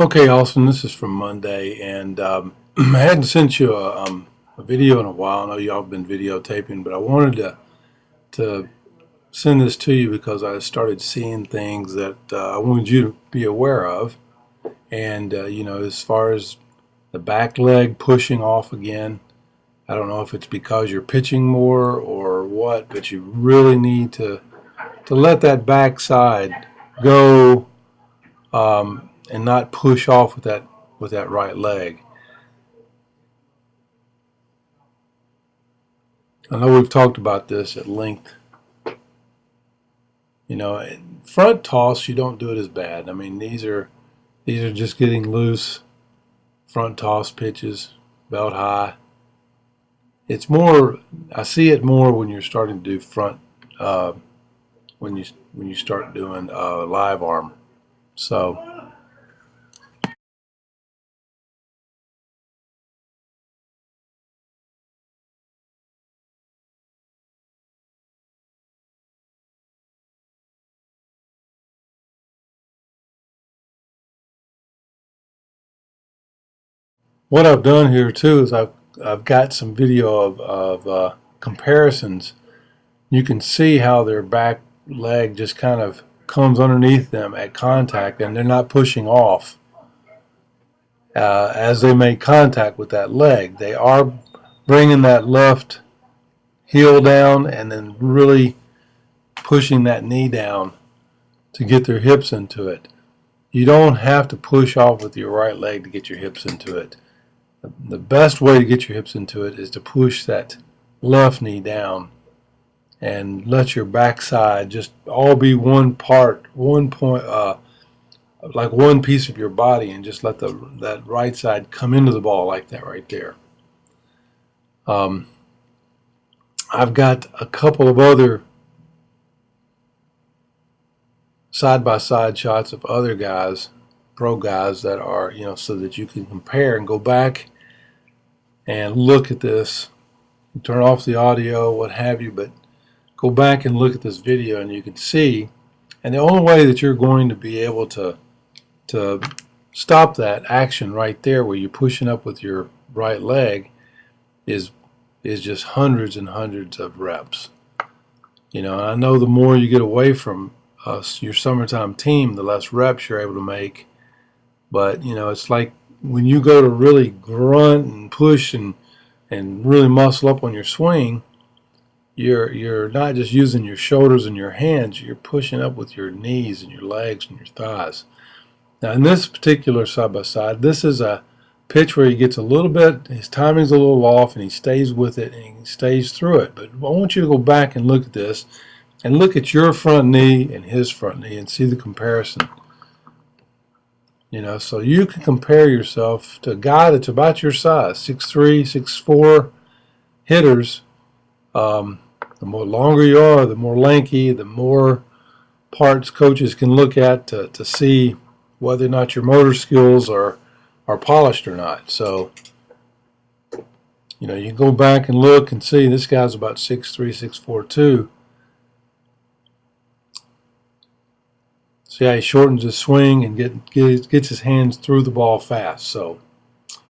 Okay, Austin, this is from Monday, and I hadn't sent you a video in a while. I know y'all have been videotaping, but I wanted to send this to you because I started seeing things that I wanted you to be aware of. And, as far as the back leg pushing off again, I don't know if it's because you're pitching more or what, but you really need to let that backside go and not push off with that right leg. I know we've talked about this at length. Front toss, you don't do it as bad. I mean, these are just getting loose front toss pitches, belt high. It's more. I see it more when you're starting to do front. Uh, when you start doing live arm. So what I've done here too is I've got some video of comparisons. You can see how their back leg just kind of comes underneath them at contact, and they're not pushing off as they make contact with that leg. They are bringing that left heel down and then really pushing that knee down to get their hips into it. You don't have to push off with your right leg to get your hips into it. The best way to get your hips into it is to push that left knee down and let your backside just all be one part, one point, like one piece of your body, and just let that right side come into the ball like that right there. I've got a couple of other side-by-side shots of other guys, pro guys that are, so that you can compare and go back and look at this. Turn off the audio, what have you, but go back and look at this video and you can see. And the only way that you're going to be able to stop that action right there where you're pushing up with your right leg is just hundreds and hundreds of reps. And I know the more you get away from your summertime team, the less reps you're able to make. But it's like when you go to really grunt and push and really muscle up on your swing, you're not just using your shoulders and your hands, you're pushing up with your knees and your legs and your thighs. Now in this particular side-by-side, this is a pitch where he gets a little bit, his timing's a little off, and he stays with it and he stays through it. But I want you to go back and look at this and look at your front knee and his front knee and see the comparison. So you can compare yourself to a guy that's about your size, 6'3", 6'4", hitters. The more longer you are, the more lanky, the more parts coaches can look at to see whether or not your motor skills are polished or not. So, you can go back and look and see this guy's about 6'3", 6'4", too. See how he shortens his swing and gets his hands through the ball fast. So